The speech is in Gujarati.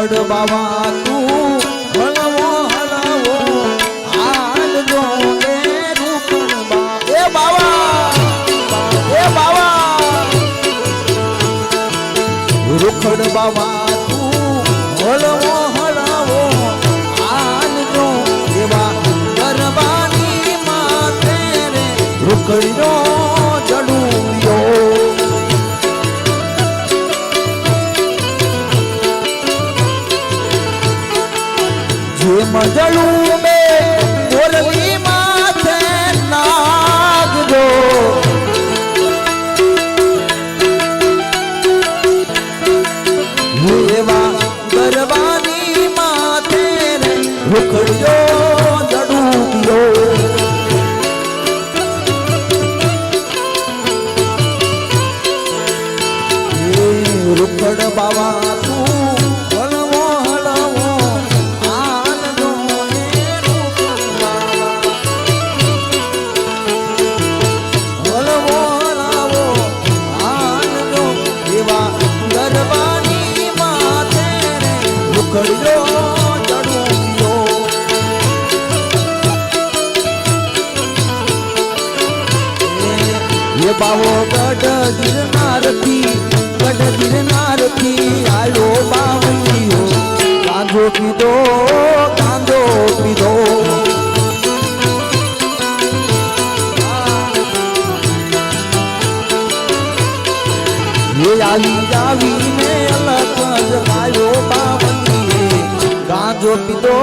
રૂખડ બાવા તું હળવો હળવો હાલ જો એ રૂખડ બા એ બાવા રૂખડ બાવા તું હળવો હળવો હાલ જો એવા ગરબાની માથે રે રૂખડનો જડુયો મજળું બે મોરલી માથે નાગજો એવા ગરબાની માથે રૂખડજો જડુયો રૂખડ બાવા બાવો ગઢ ગિરનારથી આયો બાવળીઓ કાંધો પીધો એ આવીને અલગ જ આયો બાવળીએ ગાંજો પીધો